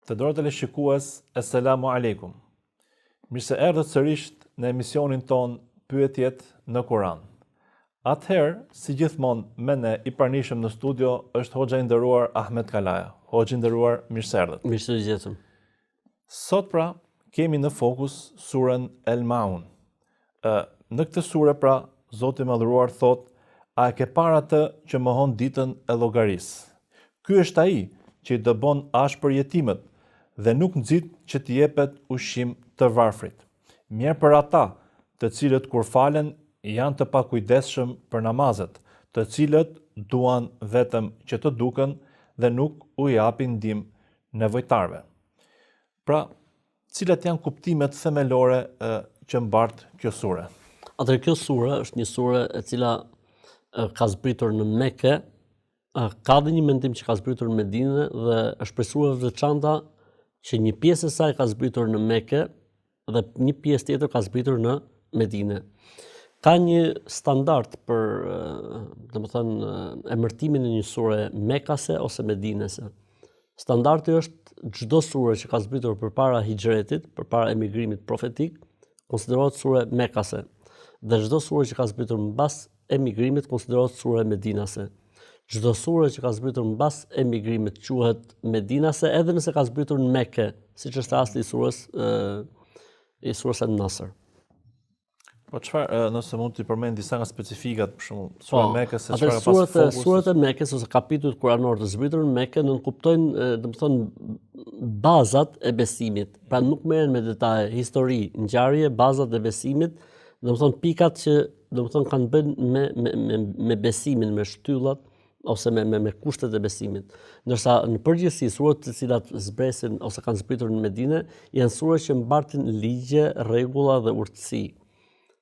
Të nderuar teleshikues, Assalamu alaikum. Mirë se erdhët sërish në emisionin ton Pyetjet në Kur'an. Atëherë, si gjithmonë, me ne i pranishëm në studio është hoxha i nderuar Ahmet Kalaja. Hoxha i nderuar, mirë se erdhët. Mirë se gjetëm. Sot pra kemi në fokus surën El Maun. Në këtë sure pra Zoti i Madhëruar thot: "A e ke parë atë që mohon ditën e llogarisë? Ky është ai që i dëbon ashpër jetimet dhe nuk nxit që t'i jepet ushqim të varfrit. Mirë për ata, të cilët kur falen janë të pakujdesshëm për namazet, të cilët duan vetëm që të duken dhe nuk u japin ndihmë nevojtarve." Pra, cilat janë kuptimet themelore që mbart kjo sure? Atëherë kjo sure është një sure e cila ka zbritur në Mekë, ka dhe një mendim që ka zbritur në Medinë dhe është për sure veçanta që një pjesë e saj ka zbritur në Mekë dhe një pjesë tjetër ka zbritur në Medinë. Ka një standard për, emërtimin e një sure mekase ose medinese. Standardi është çdo sure që ka zbritur përpara hijretit, përpara emigrimit profetik, konsiderohet sure mekase. Dhe çdo sure që ka zbritur mbas emigrimit konsiderohet sure medinase. Çdo sure që ka zbritur mbas emigrimit quhet medinase, edhe nëse ka zbritur në Mekë, siç është rasti i surës An-Nasr. Po çfarë, nëse mund t'i përmend disa nga specifikat, për shembull, sura Mekës, çfarë ka pas fokus? Surat e Mekës ose kapitujt kuranor të zbritur në Mekë nënkuptojnë, bazat e besimit. Pra nuk merren me detaje, histori, ngjarje, bazat e besimit, pikat që kanë bën me besimin, me shtyllat ose me kushtet e besimit. Ndërsa në përgjithësi surat të cilat zbresin ose kanë zbritur në Medinë janë sura që mbartin ligje, rregulla dhe urtësi.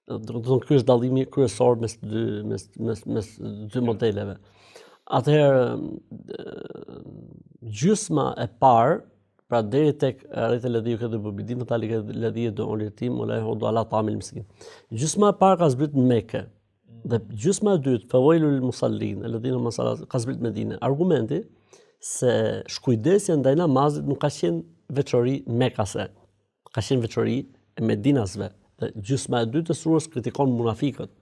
Ky është dallimi kryesor mes dy modeleve. Atëherë gjysma e parë, pra deri tek rreth ledhi këtë bubidim ta ledhi do olitim ula hudu ala tamil miskin. Gjysma e parë ka zbritur në Mekë. Dhe gjysma e dytë, fawailul musallin, alladhina masallat, ka zbritur në Medinë. Argumenti se shkujdesja ndaj namazit nuk ka qenë veçori mekase, ka qenë veçori e medinasve. Dhe gjysma e dytë e surës kritikon munafikët,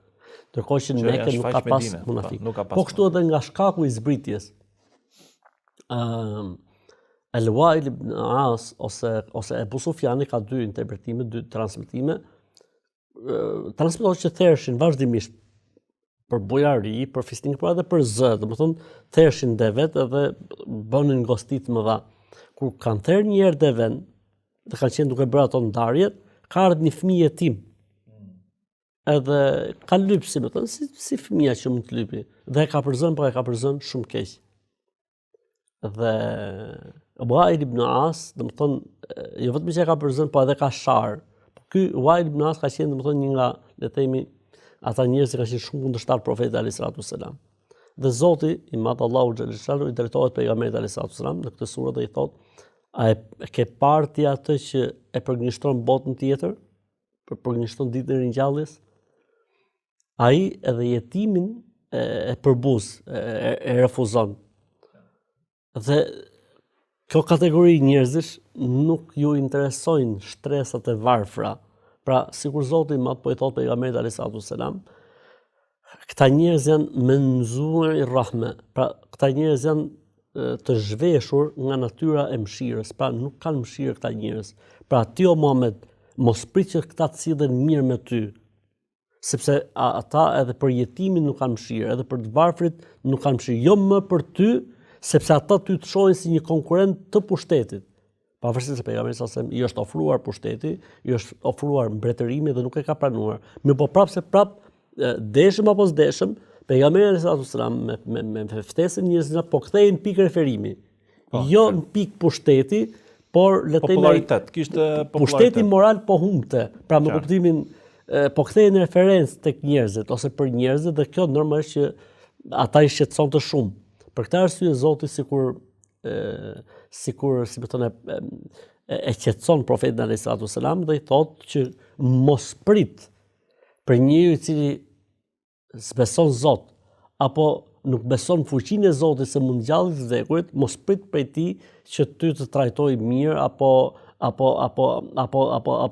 ndërkohë që në Mekë nuk ka pas munafikë. Po kështu edhe nga shkaku i zbritjes. El-Wail ibn As ose Ebu Sufjani ka dy interpretime, dy transmetime. Transmetohet që thershin vazhdimisht për bujari, për fisnik, por edhe për zë, thershin devet edhe bënin ngostit më dha. Kur kanë therë një herë deven, dhe kanë qenë duke bërë ato ndarjet, ka ardhur një fëmijë jetim. Edhe ka lypsi, si fëmia që mund të lypi. Dhe e ka përzën shumë keq. Dhe Wail ibn As, jo vetëm që e ka përzën, po edhe ka sharë. Ky Wail ibn As ka qenë një nga, le të themi, ata njerëz që kanë qenë shumë kundërshtar profetit alayhis salatu wassalam. Dhe Zoti i Madh Allahu xhallahu i drejtohet pejgamberit alayhis salatu wassalam në këtë sure dhe i thotë: "A e ke parë ti atë që e përgjigjëson botën tjetër, përgjigjëson ditën e ringjalljes? Ai edhe jetimin e përbuz, e refuzon." Dhe kjo kategori njerëzish nuk ju interesojnë shtresat e varfra. Pra, sikur Zoti i Madh po i thotë pejgamberit alayhis salatu wassalam, këta njerëz janë menzuar i rahme. Pra, këta njerëz janë të zhveshur nga natyra e mëshirës. Pra, nuk kanë mëshirë këta njerëz. Pra, ti o Muhammed, mos prit që këta të sillen mirë me ty, sepse ata edhe për jetimin nuk kanë mëshirë, edhe për të varfrit nuk kanë mëshirë. Jo më për ty, sepse ata ty të shohin si një konkurrent të pushtetit. Pavarësisht se pejgamberi sallallahu alajhi wasallam i është ofruar pushteti, i është ofruar mbretërimi dhe nuk e ka pranuar. Mirë, po prapë deshëm apo s'deshëm, pejgamberi sallallahu alajhi wasallam me ftesën njerëzve po kthehen pikë referimi. Jo në pikë pushteti, por le të themi popularitet, kishte popularitet. Pushteti moral po humbte. Pra me kuptimin po kthehen referencë tek njerëzit ose për njerëzit dhe kjo normalisht që ata i shqetësonte shumë. Për këtë arsye Zoti sikur e qetëson profetin alayhis salatu wassalam dhe i thotë që mos prit për njeriu i cili s'beson Zot apo nuk beson fuqinë e Zotit se mund ngjallë të vdekurit, mos prit prej tij që ty të trajtojë mirë apo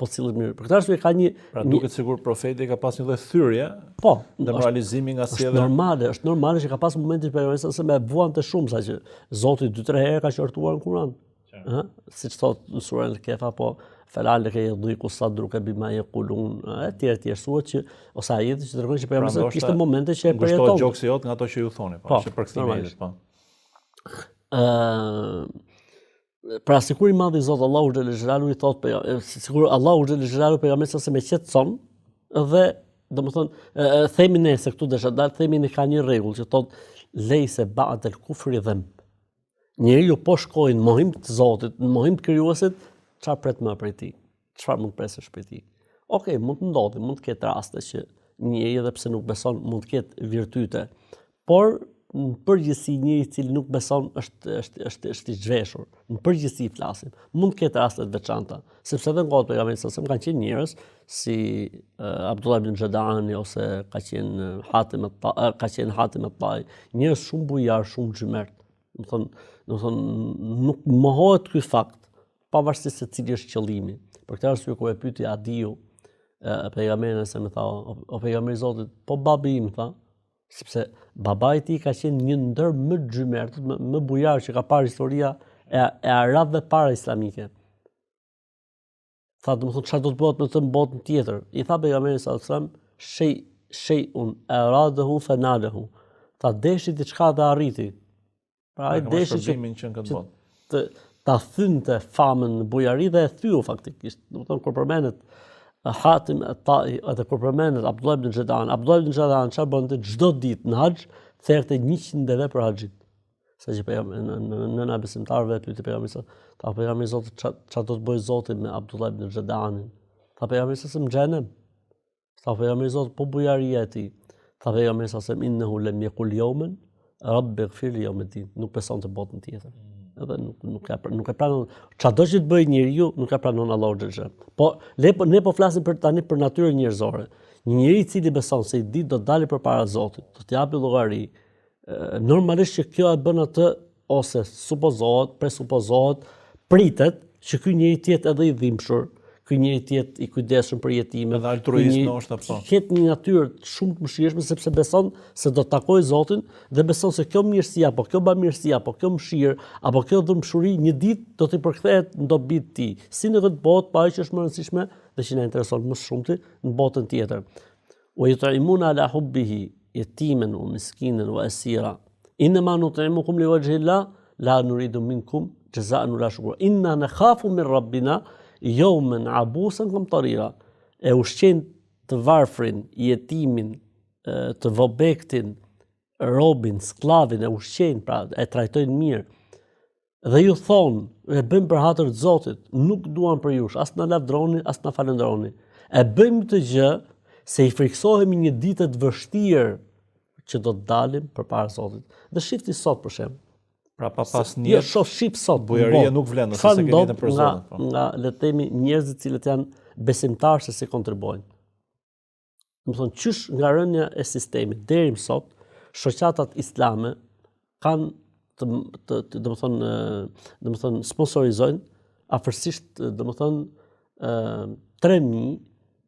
cilët mirë. Për këtë arsye ka një Pra duket sikur profeti ka pas një lloj thyrje, po, demoralizimi nga është normale që ka pas momente që pejgamberi se me vuante shumë sa që Zoti 2-3 herë ka qortuar në Kur'an. Siç thot në surën Al-Kahf apo falal ke yudhiku sadruka bima yaqulun etj thuhet që ose ajeti që tregon që pejgamberi kishte momente që e përjeton. Ngushtohet gjoksi jot nga ato që ju thoni, po, që përkthimi po. Pra sikur i madh i Zot Allahu xhelel xhelalu i thot sikur Allahu xhelel xhelalu pejgamberin se me qetson dhe domethënë themi ne se këtu desha dal themi ne ka një rregull që thot lejse ba'd el kufri dhanb. Njeriu po shkojnë në mohim të Zotit, në mohim të krijuesit, çfarë pret më prej tij? Çfarë mund presësh prej tij? Okej, mund të ndodhi, mund të ketë raste që njeriu edhe pse nuk beson mund të ketë virtyte, por në përgjithësi njëri i cili nuk beson është i zhveshur. Në përgjithësi flasim. Mund të ketë raste të veçanta, sepse edhe në kohën e pejgamberit sa kanë qenë njerëz si Abdullah ibn Jadani ose ka qenë Hatim al-Tai, njerëz shumë bujar, shumë xhymert. Domethënë nuk mohohet ky fakt, pavarësisht se cili është qëllimi. Për këtë arsye kur e pyeti Adiu pejgamberin se më tha, o pejgamberi i Zotit, po babi im tha, sepse babai i tij ka qenë një ndër më xhymertët, më bujar që ka parë historia e arabëve para islamike. Tha, domethënë çfarë do të bëhet me të në botën tjetër? I tha pejgamberi sallallahu alajhi wasallam, shay'un aradahu fanadahu. Tha deshi diçka dhe arriti. Pra ai deshi që ta thynte famën në bujari dhe e thyu faktikisht. Domethënë kur përmendet Hatim al-Tai edhe kur përmendet Abdullah ibn Jadani çfarë bënte çdo ditë në haxh, therte 100 deve për haxhit. Saqë nëna besimtarëve pyeti pejgamberin, tha pejgamberi i Zotit çfarë do të bëjë Zoti me Abdullah ibn Jadanin? Tha pejgamberi se në xhenem. Tha pejgamberi i Zotit po bujaria e tij. Tha pejgamberi sa innahu lam yaqul yawman rabbi ighfir li yawmiddin. Nuk beson të botën tjetër. Edhe nuk e pranon. Çado që të bëjë njeriu nuk e pranon Allahu xhallahu. Po ne po flasim tani për natyrën njerëzore. Një njeri i cili beson se i ditë do të dalë përpara Zotit, do të japë llogari, normalisht që kjo e bën atë ose presupozohet, pritet që ky njeri të jetë edhe i dhimbshur, ky njeri të jetë i kujdesshëm për jetimin, edhe altruist ndoshta po. Ketë një natyrë shumë të mëshirshme sepse beson se do të takojë Zotin dhe beson se kjo mirësi apo kjo bamirësi apo kjo mëshirë apo kjo dhëmshuri një ditë do t'i përkthehet në dobit të tij, si në këtë botë, pa që është më rëndësishme dhe që na intereson më shumti në botën tjetër. Wa yut'imuna ala hubbihi yatiman wa miskinan wa asira. Inma nut'imukum liwajhi Allah la nuridu minkum jaza'an wala shukura. Inna nakhafu min rabbina yawman abusan qamtarira. E ushqejnë të varfrin, jetimin, të vobektin, robin, sklavin, e ushqejnë, pra e trajtojnë mirë. Dhe ju thonë, e bëjmë për hatër të Zotit, nuk duan për jush, as na lavdroni, as na falenderoni. E bëjmë të gjë se i friksohemi një ditë të vështirë që do të dalim përpara Zotit. Dhe shifti sot për shemb. Pra pas një shif sot. Bujaria nuk vlen ose se keni jetën për Zotin. Nga le të themi njerëzit cilët janë besimtarë se si kontribuojnë. Domethënë qysh nga rënja e sistemit deri më sot, shoqatat islame kanë domethënë sponsorizojnë afërsisht domethënë 3.000,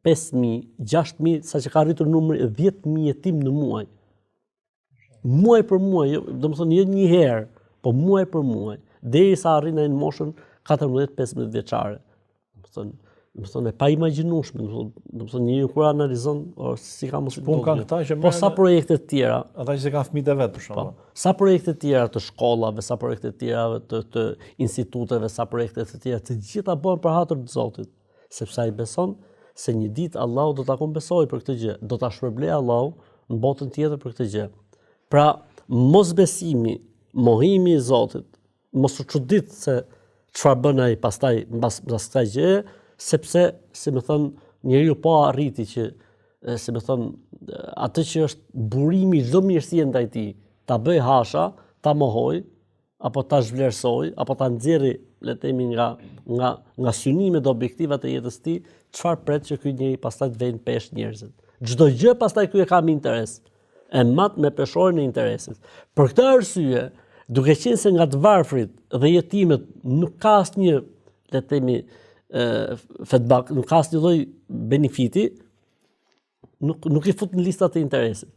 5.000, 6.000, saqë ka arritur numri 10.000 jetim në muaj. Muaj për muaj, domethënë jo një herë, po muaj për muaj, derisa arrin në moshën 14-15 vjeçare. Domethënë e pa imagjinueshme, domethënë njeriu kur analizon si ka mos pun kanë këta që po sa projekte të tjera, ata që kanë fëmijët e vet për shembull. Sa projekte të tjera të shkollave, sa projekte të tjera të instituteve, sa projekte të tjera, të gjitha bëhen për hatër të Zotit, sepse ai beson se një ditë Allahu do ta kompensojë për këtë gjë, do ta shpërblejë Allahu në botën tjetër për këtë gjë. Pra, mosbesimi, mohimi i Zotit, mos u çudit se çfarë bën ai pastaj mbas kësaj gjëje, sepse, si më thon, njeriu po arriti që, si më thon, atë që është burimi çdo mirësie ndaj tij, ta bëj hasha, ta mohoj, apo ta zhvlerësoj, apo ta nxjerrë, le të themi nga synimet objektive të jetës së tij, çfarë pret që ky njeri pastaj të vënë pesh njerëzit. Çdo gjë pastaj ky e ka me interes. e mat me peshorin e interesit. Për këtë arsye, duke qenë se nga të varfrit dhe jetimet nuk ka asnjë, le të themi, feedback, nuk ka asnjë lloj benefiti, nuk i fut në listat e interesit.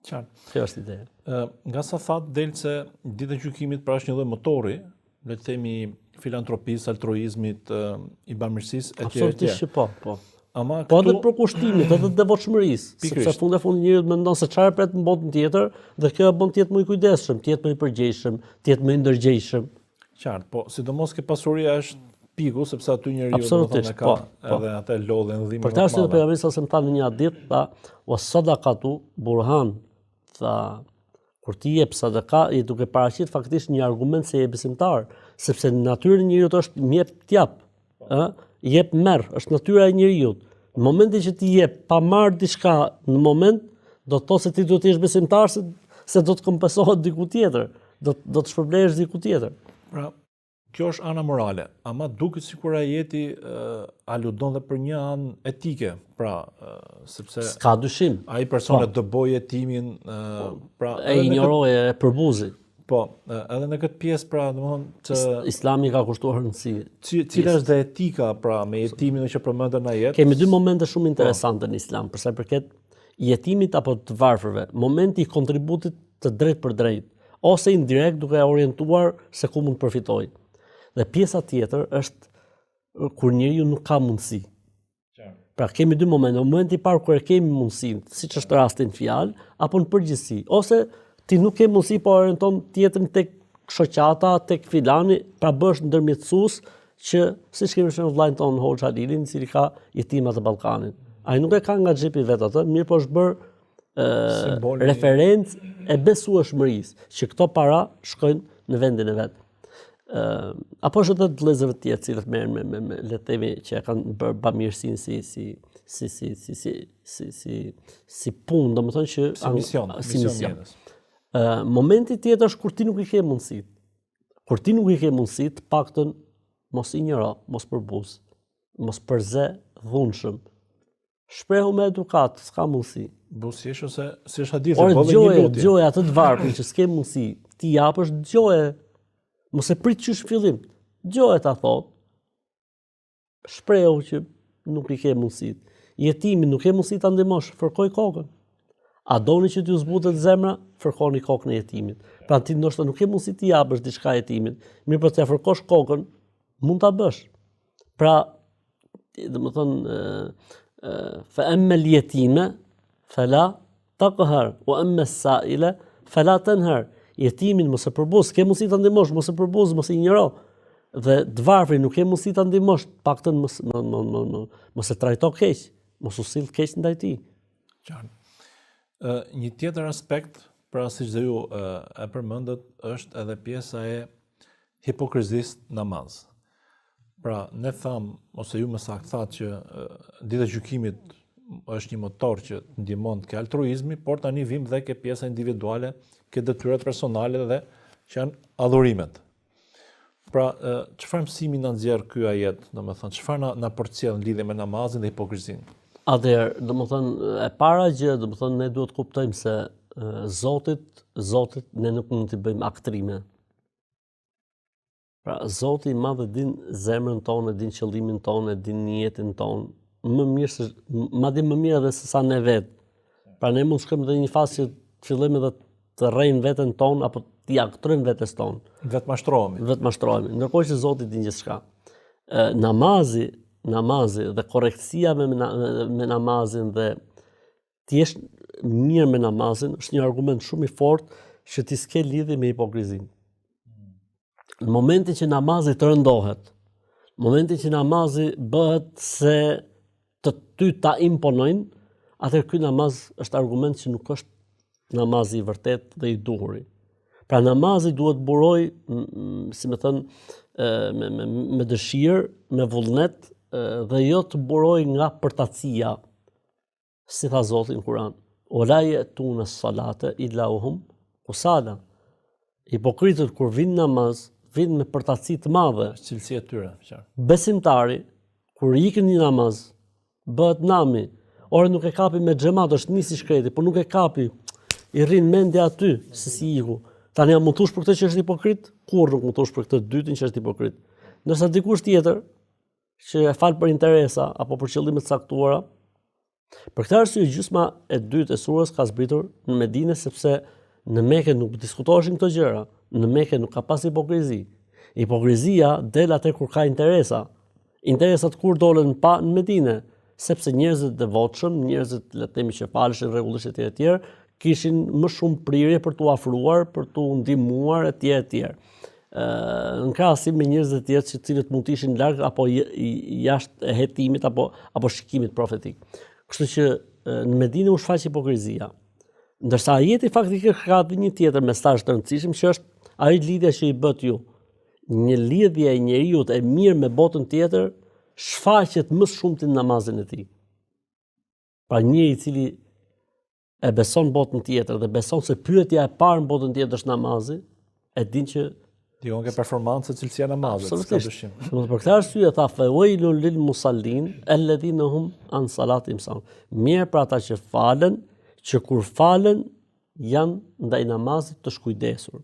Qartë. Kjo është ideja. Nga sa thatë del se dita e gjykimit pra është një lloj motori, le të themi filantropisë, altruizmit, i bamirësisë etj. Absolutisht që po. Ama Po këtu edhe për kushtimit, edhe të devotshmërisë, sepse fund e fundit njeriu mendon se çfarë pret në botën tjetër dhe kjo e bën të jetë më i kujdesshëm, të jetë më i përgjegjshëm, të jetë më i ndërgjegjshëm. Qartë, po sidomos që pasuria është piku, sepse aty njeriu domethënë ka edhe atë lodhën ndihmën. Për këtë arsye pejgamberi sa më tha në një hadith, tha was-sadaqatu burhan, tha kur ti jep sadaka, i duke paraqit faktikisht një argument se je besimtar, sepse natyra e njeriu është më jep t'jap, jep merr, është natyra e njeriu. Në momentin që ti jep pa marr diçka në moment, do të thotë se ti duhet të jesh besimtar se do të kompensohet diku tjetër, do të shpërblehesh diku tjetër. Pra, kjo është ana morale, ama duket sikur ajeti aludon dhe për një anë etike, pra sepse s'ka dyshim. Ai personi do bëj jetimin, pra e injoroi, e përbuzi. Po, edhe në këtë pjesë, pra, domethënë Islami ka kushtuar rëndësi. Cila është dhe etika, pra, me jetimin që përmendën në jetë? Kemi dy momente shumë interesante në Islam, për sa i përket jetimit apo të varfërve. Momenti i kontributit të drejt për drejt, ose indirekt duke orientuar se ku mund të përfitojë. Dhe pjesa tjetër është kur njeriu nuk ka mundësi. Pra kemi dy momente. Në momentin i parë kur e kemi mundësinë, siç është rasti në fjalë, apo në përgjithësi, ose ti nuk ke mundësi po orienton tjetrin tek shoqata, tek filani, pra bësh ndërmjetësues që siç kemi shumë vllajën ton Hoxha Halilin, i cili ka jetimat e Ballkanit. Ai nuk e ka nga xhepi vet atë, mirë po është bërë referencë e besueshmërisë që këto para shkojnë në vendin e vet. Apo është edhe të vëllezërve të tjerë, cilët merren me le të themi që e kanë bërë bamirësinë si punë, domethënë që si mision. Momenti tjetër është kur ti nuk i ke mundësit. Kur ti nuk i ke mundësit, paktën mos injoro, mos përbuz, mos përze dhunshëm. Shprehu me edukat, s'ka mundësi. Busjesh ose si është hadithi, bëllë një lutje. Dëgjoje atë të varfën që s'ke mundësi, ti japësh, dëgjoje. Mos e prit qysh fillim. Dëgjoje ta thot. Shprehu që nuk i ke mundësit. Jetimin nuk ke mundësi ta ndihmosh, fërkoj kokën. A doni që t'ju zbutet zemra, fërkoni kokën e jetimit. Pra ti ndoshta nuk ke mundësi t'i japësh diçka jetimit, mirë po t'ia fërkosh kokën, mund ta bësh. Pra, domethënë fa amma al-yatime fala taqhar wa amma as-sa'ila fala tanhar. Jetimin mos e përbuz, ke mundësi ta ndihmosh, mos e përbuz, mos e injoro. Dhe të varfrin nuk ke mundësi ta ndihmosh, paktën mos e trajto keq, mos u sill keq ndaj tij. Qartë. Një tjetër aspekt, pra siç dhe ju e përmendët, është edhe pjesa e hipokrizisë namaz. Pra, ne tham, ose ju më saktë thatë që dita e gjykimit është një motor që ndihmon ke altruizmi, por tani vim dhe ke pjesa individuale, ke detyrat personale dhe që janë adhurimet. Pra, çfarë mësimi na nxjerr ky ajet, domethënë, çfarë na përcjell në lidhje me namazin dhe hipokrizinë? Atëherë, domethënë, e para gjë, domethënë ne duhet kuptojmë se Zotit ne nuk mund t'i bëjmë aktrime. Pra, Zoti i madh e din zemrën tonë, e din qëllimin tonë, e din niyetin tonë, më mirë madje më mirë edhe se sa ne vetë. Pra ne mund të shkojmë në një fazë që të fillojmë edhe të rrejmë veten tonë apo t'i aktrojmë vetes tonë. Vetë mashtrohemi. Ndërkohë që Zoti din gjithçka. Namazi dhe korrektësia me namazin dhe ti jesh mirë me namazin është një argument shumë i fortë që ti s'ke lidhje me hipokrizinë. Në momentin që namazi të rëndohet, në momentin që namazi bëhet se ty ta imponojnë, atëherë ky namaz është argument që nuk është namazi i vërtet dhe i duhuri. Pra namazi duhet buroj, si më thënë, me dëshirë, me vullnet, dhe jo të buroj nga përtatësia, si tha Zoti në Kur'an. Ola ya'tuna as-salata illa hum kusala. Hipokritët kur vinë namaz, vinë me përtatësi të madhe. Cilësia e tyre, qartë. Besimtari, kur ikën një namaz, bëhet nami. Ore nuk e kapi me xhamat, është nisi shkreti, por nuk e kapi. i rrin mendja aty, se si iku. Tani jam mund thosh për këtë që është hipokrit? Kur nuk mund thosh për këtë dytin që është hipokrit. Ndërsa dikush tjetër që e fal për interesa apo për qëllime të caktuara, për këtë arsye gjysma e dytë e surës ka zbritur në Medinë sepse në Mekë nuk diskutoheshin këto gjëra. Në Mekë nuk ka pas hipokrizi. Hipokrizia del atë kur ka interesa. Interesat kur dolen pa në Medinë, sepse njerëzit devotshëm, njerëzit le të themi që faleshin rregullisht etj. Kishin më shumë prirje për t'u afruar, për t'u ndihmuar etj. Në krahasim me njerëz të tjerë që cilët mund të ishin larg apo jashtë hetimit apo shikimit profetik. Kështu që në Medinë u shfaq hipokrizia. Ndërsa ajeti faktikisht ka një tjetër mesazh të rëndësishëm që është ai lidhja që i bët ju. Një lidhje e njeriu e mirë me botën tjetër shfaqet më shumë në namazin e tij. Pra njëri i cili e beson botën tjetër dhe beson se pyetja e parë në botën tjetër është namazi, e din që Dion ke performancë cilësia e namazit, s'ka dyshim. Për këtë arsye tha fawailul lil musallin alladhina hum an salatihim sahun. Mirë për ata që falen, që kur falen janë ndaj namazit të shkujdesur.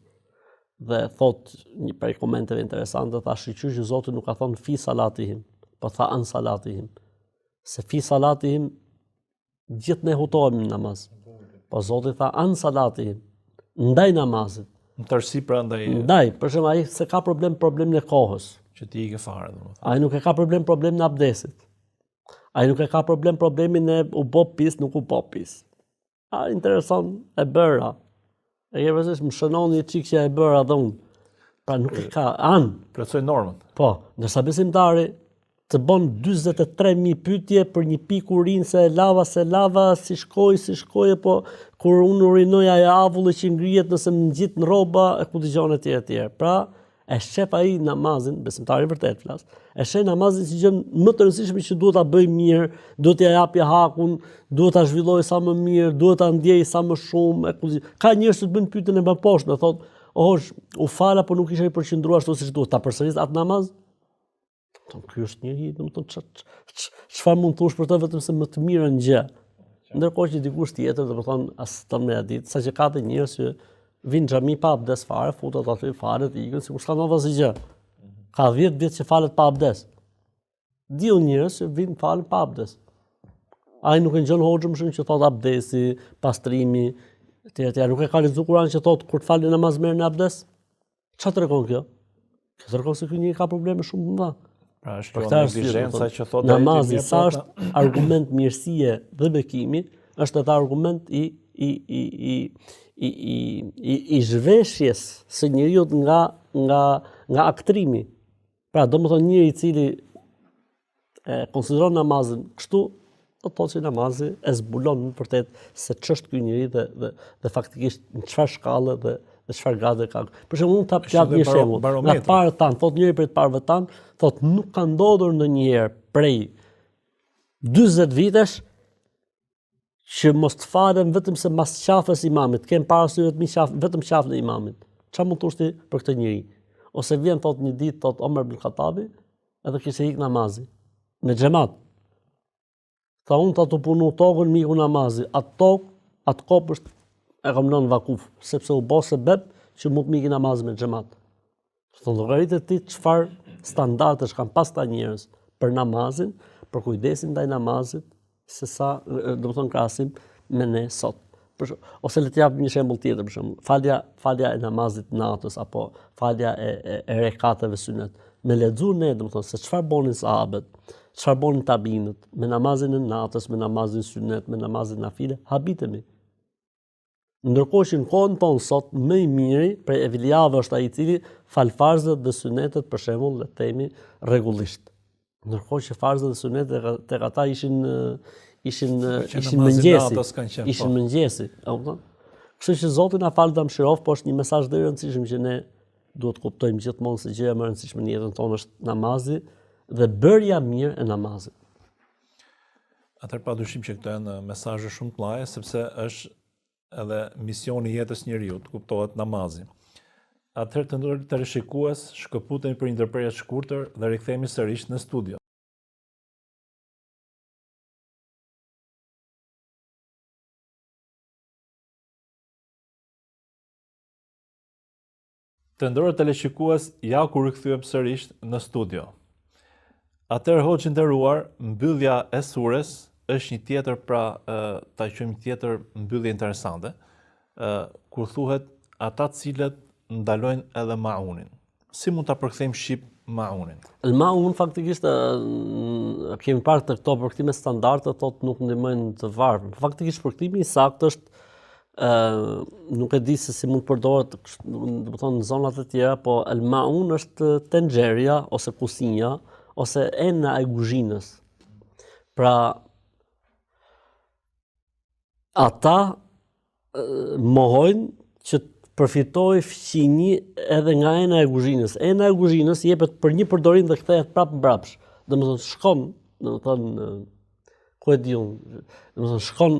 Dhe thot një prej komenteve interesante, tha shqyqyr që Zoti nuk ka thonë fi salatihim, po tha an salatihim. Se fi salatihim gjithë ne hutohemi në namaz. Po Zoti tha an salatihim, ndaj namazit. Në tërësi pra ndaj. Ndaj, për shembull ai se ka problemin e kohës. Që ti i ke fare domethënë. Ai nuk e ka problemin e abdesit. Ai nuk e ka problemin e u bë pis, nuk u bë pis. A intereson e bëra. E ke vëzhgë më shënon një çik që e bëra dhe unë. Pra nuk e ka Plotësoj normën. Po, ndërsa besimtari të bën 43.000 pyetje për një pikë urinë se lava, si shkoi, po kur unë urinoja e avulli që ngrihet nëse më ngjit në rroba e ku dëgjon etj. Pra, e shef ai namazin, besimtari vërtet flas. E shef namazin si gjë më të rëndësishme që duhet ta bëj mirë, duhet t'i japi hakun, duhet ta zhvilloj sa më mirë, duhet ta ndjej sa më shumë. Ka njerëz që të bëjnë pyetjen e poshtë, më thotë, u fala po nuk isha i përqendruar ashtu siç duhet. Ta përsëris atë namaz? Ky është njëri, domethënë çfarë mund thosh për të vetëm se më të mirën gjë. Ndërkohë që dikush tjetër, domethënë as tonë me ditë, saqë ka të njerëz që vinë xhami pa abdes fare, futet aty falet, ikën sikur s'ka ndodhur asgjë gjë. Ka 10 vjet që falet pa abdes. Diu njerëz që vinë falen pa abdes. Ai nuk e ngjon hoxhën më shumë që thot abdesi, pastrimi, etj. Nuk e ka lexuar Kur'anin që thot kur të falë namaz merr në abdes. Çfarë tregon kjo? Kjo tregon se ky njeri ka probleme shumë të mëdha. Pra është kjo neglizhenca që thotë namazi sa është argument mirësie dhe bekimi, është edhe argument i zhveshjes së njeriu nga aktrimi. Pra domethënë njëri i cili e konsideron namazin kështu, do të thotë se namazi e zbulon në vërtet se ç'është ky njeri dhe faktikisht në çfarë shkallë dhe çfarë gradë ka. Për shembull, unë ta jap një shembull. Nga parët tan, thotë njëri prej të parëve tan, thotë nuk ka ndodhur ndonjëherë prej 40 vitesh që mos të falen vetëm se mas qafës imamit, kem parasysh vetëm qafën e imamit. Çfarë mund të thosh ti për këtë njeri? Ose vjen thotë një ditë thotë Omer ibn Khattabi, edhe kishte ik namazi me xhamat. Tha unë ta të punu tokën miku namazi, atë kopë është e kam lënë vakuf, sepse u bë sebeb që mund të miki namaz me xhamat. Thonë llogaritë e ti çfarë standardesh kanë pas ta njerëz për namazin, për kujdesin ndaj namazit, se sa domethënë krahasim me ne sot. Ose le të jap një shembull tjetër, për shembull, falja e namazit natës apo falja e rekateve sunet. Me lexu ne domethënë se çfarë bonin sahabët, çfarë bonin tabinët me namazin e natës, me namazin sunet, me namazin nafile, habitemi. Ndërkohë që në kohën tonë sot më i miri prej evlijave është ai i cili fal farzët dhe sunetet për shembull le të themi rregullisht. Ndërkohë që farzët dhe sunetet tek ata ishin mëngjesi. Ishin mëngjesi, e kupton? Kështu që Zoti na fal dha mëshiroft, po është një mesazh i rëndësishëm që ne duhet të kuptojmë gjithmonë se gjëja më e rëndësishme në jetën tonë është namazi dhe bërja mirë e namazit. Atëherë padyshim që këto janë mesazhe shumë të mëdha sepse është edhe misioni i jetës njeriu, kuptohet namazi. Atëherë të ndërë të rishikues, shkëputemi për një ndërprerje të shkurtër dhe rikthehemi sërish në studio. Të nderuar teleshikues, ja ku rikthyem sërish në studio. Atëherë hoxhë nderuar, mbyllja e surës është një tjetër ta quajmë tjetër mbyllje interesante, kur thuhet ata të cilët ndalojnë edhe maunin. Si mund ta përkthejmë shqip maunin? El maun faktikisht kemi parë të këto përkthime standarde thotë nuk ndihmojnë të varfër. Faktikisht përkthimi i saktë është nuk e di se si mund të përdoret, do të thonë në zonat e tjera, po el maun është tenxheria ose kusinja ose ena e kuzhinës. Pra ata mohojnë që të përfitoj fqinji edhe nga ena e kuzhinës. Ena e kuzhinës jepet për një përdorim dhe kthehet prapë mbrapsh. Domethënë shkon, domethënë ku e di unë, domethënë shkon,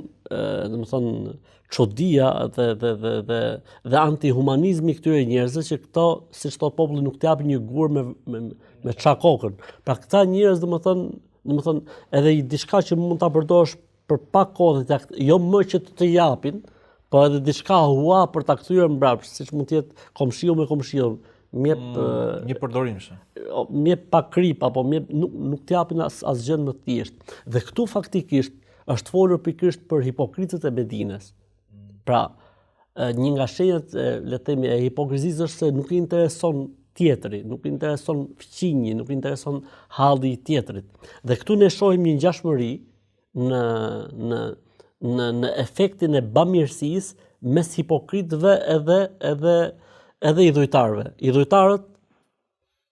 domethënë çodia dhe antihumanizmi këtyre njerëzve që këto, siç thot populli, nuk t'japin një gur me çakokën. Pra këta njerëz domethënë edhe diçka që mund ta përdorësh për pak kohë, jo më që të japin, po edhe diçka hua për ta kthyer mbrapsht, siç mund të jetë komshiu me komshiun. Një përdorim mjep pa krip apo nuk t'japin asgjë më të thjeshtë. Dhe këtu faktikisht është folur pikërisht për hipokritët e Medinës. Pra, një nga shenjat, le të themi, e hipokrizisë është se nuk i intereson tjetri, nuk i intereson fqinji, nuk i intereson halli i tjetrit. Dhe këtu ne shohim një ngjashmëri në efektin e bamirësisë mes hipokritëve edhe idhujtarëve. Idhujtarët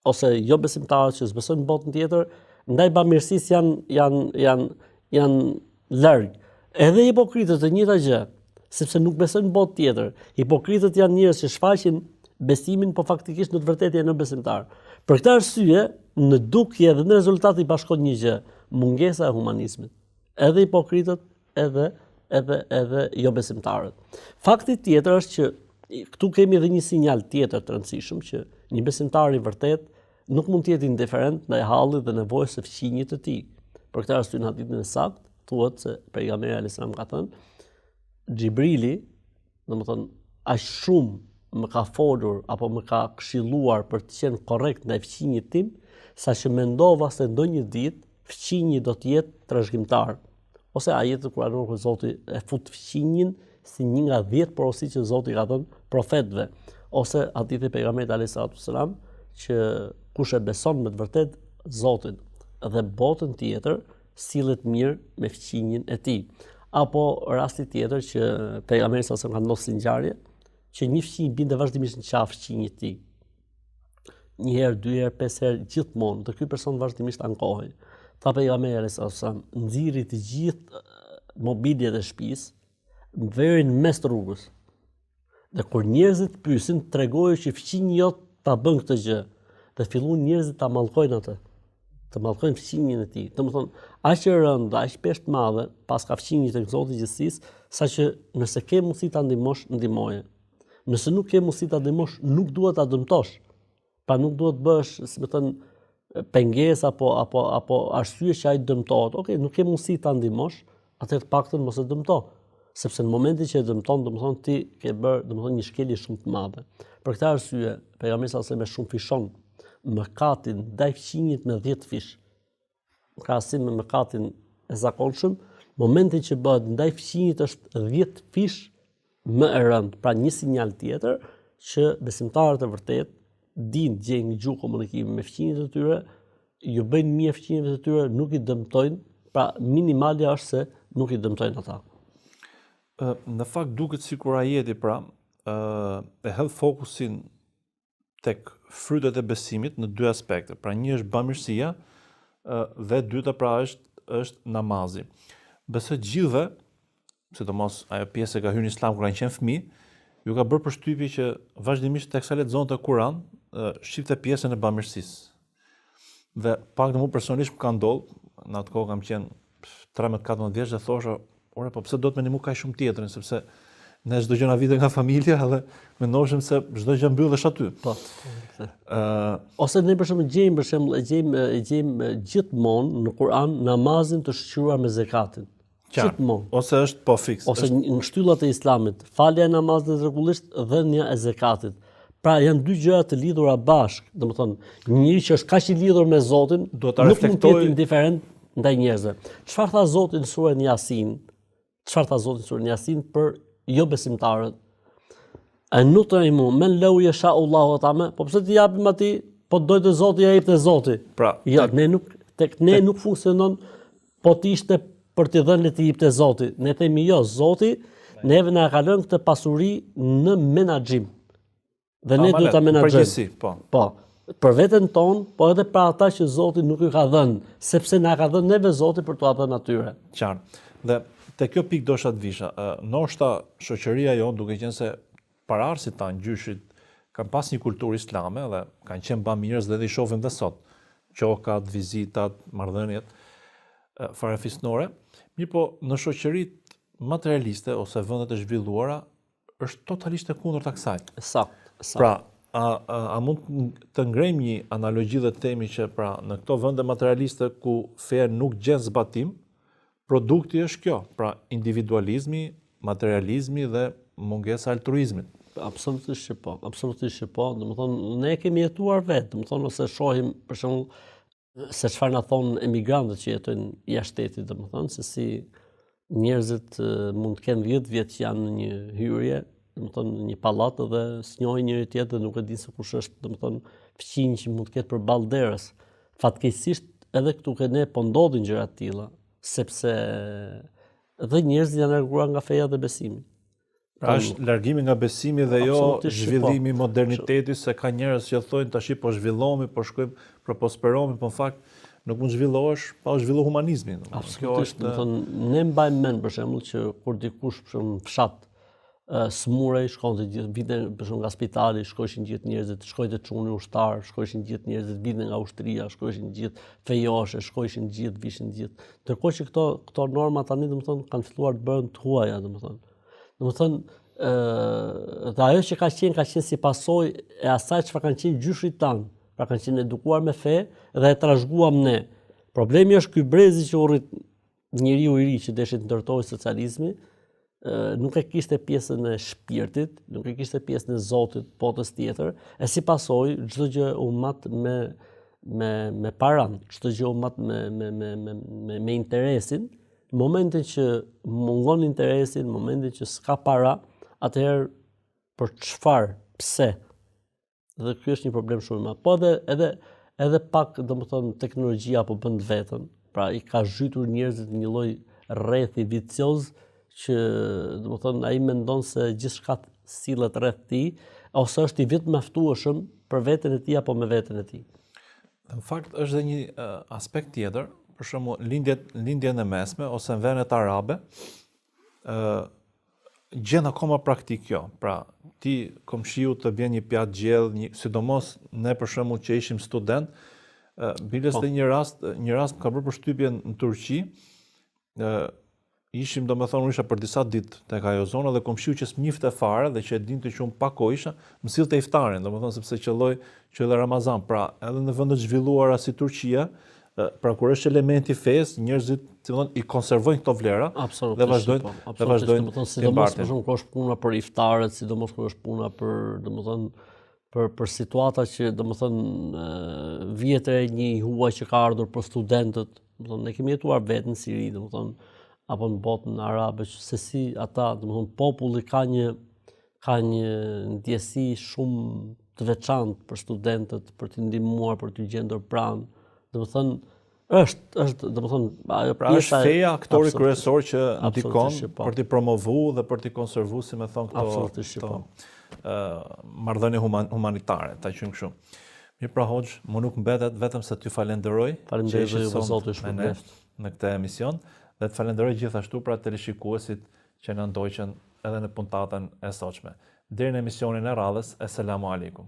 ose jo besimtarët që zbesojnë botën tjetër, ndaj bamirësisë janë larg. Edhe hipokritët e njëjta gjë, sepse nuk besojnë botë tjetër. Hipokritët janë njerëz që shfaqin besimin, po faktikisht në të vërtetë janë jo-besimtar. Për këtë arsye, në dukje dhe në rezultati bashkon një gjë, mungesa e humanizmit. Edhe hipokritët, edhe jo-besimtarët. Fakti tjetër është që këtu kemi edhe një sinjal tjetër të rëndësishëm që një besimtar i vërtet nuk mund të jetë indiferent ndaj hallit dhe nevojës së fqinjit të tij. Për këtë arsye në hadithin e saktë thuhet se pejgamberi alayhis salam ka thënë, Xhibrili, domethënë, aq shumë më ka folur apo më ka këshilluar për të qenë korrekt ndaj fqinjit tim, saqë mendova se ndonjë ditë fqinji do të jetë trashëgimtar. Ose ajeti kuranor ku Zoti e fut fqinjin si një nga 10 porosi që Zoti ka dhënë profetëve, ose hadithi pejgamberit alayhis salam që kush e beson me të vërtet Zotin dhe botën tjetër, sillet mirë me fqinjin e tij. Apo rasti tjetër që pejgamberi sa ka ndosur si ngjarje, që një fqinj binte vazhdimisht në qafë fqinjit të tij. Një herë, 2 herë, 5 herë, gjithmonë, dhe ky person vazhdimisht ankohej. Tha pejgamberi alayhis salam, nxirri të gjithë mobiljet e shtëpisë, verin mes të rrugës. Dhe kur njerëzit pyesin, tregoi që fqinji jot ta bën këtë gjë, dhe filluan njerëzit ta mallkojnë atë. Të mallkojnë fqinjin e tij. Domethënë, aq e rëndë, aq peshë madhe pas ka fqinjit tek Zoti i gjithësisë, saqë nëse ke mundësi ta ndihmosh, ndihmoje. Nëse nuk ke mundësi ta ndihmosh, nuk duhet ta dëmtosh. Pra nuk duhet bësh, si më thënë, pengesë apo arsye që ai dëmtohet. Okej, nuk ke mundësi ta ndihmosh, atëherë të paktën mos e dëmto. Sepse në momentin që e dëmton, domethënë ti ke bërë, domethënë, një shkelje shumë të madhe. Për këtë arsye, pejgamberi sallallahu alajhi wasallam shumë fishon mëkatin ndaj fqinjit me 10 fish. Krahasim me mëkatin e zakonshëm, momentin që bëhet ndaj fqinjit është 10 fish më e rëndë. Pra një sinjal tjetër që besimtarët e vërtet dinë gjejnë një gjuhë komunikimi me fqinjit e tyre, ju bëjnë mirë fqinjve të tyre, nuk i dëmtojnë, pra minimalja është se nuk i dëmtojnë ata. Në fakt duket sikur ajeti pra e hedh fokusin tek frytet e besimit në 2 aspekte. Pra një është bamirësia dhe dyta pra është namazi. Besoj gjithëve, sidomos ajo pjesë që ka hyrë në Islam kur kanë qenë fëmijë, ju ka bërë përshtypje që vazhdimisht teksa lexonte Kur'an, shifte pjesën e bamirësisë. Dhe pak të mu personalisht më ka ndodhur, në atë kohë kam qenë 13-14 vjeç dhe thosha, ore, po pse do të mendimu kaq shumë tjetrin, sepse ne çdo gjë na vite nga familja dhe mendoshim se çdo gjë mbyllesh aty. Po. Ose ne për shembull gjejmë gjithmonë në Kur'an namazin të shoqëruar me zakatin. Gjithmonë. Ose është po fiks. Ose në shtyllat e Islamit, falja e namazit rregullisht, dhënia e zakatit. Pra janë dy gjëra të lidhura bashkë, domethënë njëri që është kaq i lidhur me Zotin, Duhet ta nuk mund të reflektoj- jetë indiferent ndaj njerëzve. Çfarë tha Zoti në surën Yasin? Çfarë tha Zoti në surën Yasin për jo besimtarët? E nut'imu men lau yasha Allahu ta'ala, po pse t'i japim atij, po dojtë Zoti ja jep te Zoti. Pra, Jo, ne nuk funksionon po t'ishte për t'i dhënë le t'i jep te Zoti. Ne themi jo, Zoti neve na ka lënë këtë pasuri në menaxhim. Dhe ne duhet ta menaxhojmë. Përgjithësi, po. Po, për veten tonë, po edhe për ata që Zoti nuk i ka dhënë, sepse na ka dhënë neve Zoti për t'ua dhënë atyre. Qartë. Dhe te kjo pikë dosha të visha. Ndoshta shoqëria jonë, duke qenë se pararësit tanë gjyshit kanë pas një kulturë islame dhe kanë qenë bamirës dhe i shohim dhe sot. Qokat, vizitat, marrëdhëniet farefisnore. Mirë po, në shoqëritë materialiste ose vendet e zhvilluara është totalisht e kundërta kësaj. Sakt. Pra, a mund të ngrejmë një analogji dhe temi që pra në këto vende materialiste ku feja nuk gjen zbatim, produkti është kjo, pra individualizmi, materializmi dhe mungesa e altruizmit. Absolutisht që po, absolutisht që po. Domethënë ne kemi jetuar vetë, domethënë ose shohim për shembull se çfarë na thon emigrantët që jetojnë jashtë shtetit, domethënë se si njerëzit mund të kenë 10 vjet që janë në një hyrje, domethënë në një pallat dhe s'njohin njëri tjetrin, nuk e din se kush është, domethënë fqinj që mund të ketë përballë derës. Fatkeqësisht edhe këtu ke ne po ndodhin gjëra të tilla, sepse edhe njerëzit janë larguar nga feja dhe besimi. Pra është largimi nga besimi dhe jo Absolutisht, zhvillimi i modernitetit, se ka njerëz që thonë tash po zhvillohemi, po shkojmë, po prosperohemi, po në fakt nuk mund zhvillohesh pa u zhvilluar humanizmi. Absolutisht, domethënë ne mbajmë mend për shembull që kur dikush për shembull në fshat smurej, shkonte gjithë vite për shembull nga spitali, shkojshin gjithë njerëzit, shkojte çuni ushtar, shkojshin gjithë njerëzit vite nga ushtria, shkojshin gjithë fejoshe, shkojshin gjithë, vishin gjithë. Ndërkohë që këto norma tani domethënë kanë filluar të bëhen të huaja domethënë. Dhe ajo që ka qenë si pasojë e asaj çfarë kanë qenë gjyshit tanë. Pra kanë qenë edukuar me fe dhe e trashëguam ne. Problemi është ky brezi që u rrit njeriu i ri që deshit ndërtojë socializmi, nuk e kishte pjesën e shpirtit, nuk e kishte pjesën e Zotit, botës tjetër, e si pasojë çdo gjë u mat me paran, çdo gjë u mat me interesin. Në momentin që mungon interesin, në momentin që s'ka para, atëherë për çfarë, pse? Dhe ky është një problem shumë i madh. Po edhe pak domethënë teknologjia po bën vetën. Pra i ka zhytur njerëzit në një lloj rrethi vicioz që domethënë ai mendon se gjithçka sillet rreth tij ose është i vetë mjaftueshëm për veten e tij apo me veten e tij. Në fakt është edhe një aspekt tjetër, për shembull lindjen e mesme ose në vendet arabe, gjen akoma praktik kjo. Pra, ti komshiu të bën një pjatë gjellë, sidomos ne për shembull që ishim student, biles dhe një rast më ka bërë përshtypje në Turqi, ishim domethënë unë isha për disa ditë tek ajo zonë dhe komshiu që s'mjifte fare dhe që e dinte që unë pak kohë isha, më sillte iftarin, domethënë sepse qelloi Ramazan. Pra, edhe në vende të zhvilluara si Turqia, pra kur është elementi fesë, njerëzit i konservojnë këto vlera dhe vazhdojnë sidomos për shembull kur është puna për iftarët, sidomos kur është puna për domethënë për situata që domethënë vjetër e një huaj që ka ardhur për studentët, domethënë ne kemi jetuar vetë në Siri, domethënë apo në botën arabe, se si ata, domethënë populli ka një ndjesi shumë të veçantë për studentët, për t'i ndihmuar, për t'i gjendur pranë. Domethënë është domethënë ajo pra është feja aktori kryesor që ndikon për t'i promovuar dhe për t'i konservuar, si më thon këto marrëdhënie humanitare, ta quajmë kështu. Mirë pra Hoxh, më nuk mbetet vetëm se t'ju falenderoj që ishe sot me ne në këtë emision dhe të falenderoj gjithashtu pra teleshikuesit që na ndoqën edhe në puntatën e sotshme. Deri në emisionin e radhës, Eselamu Aleikum.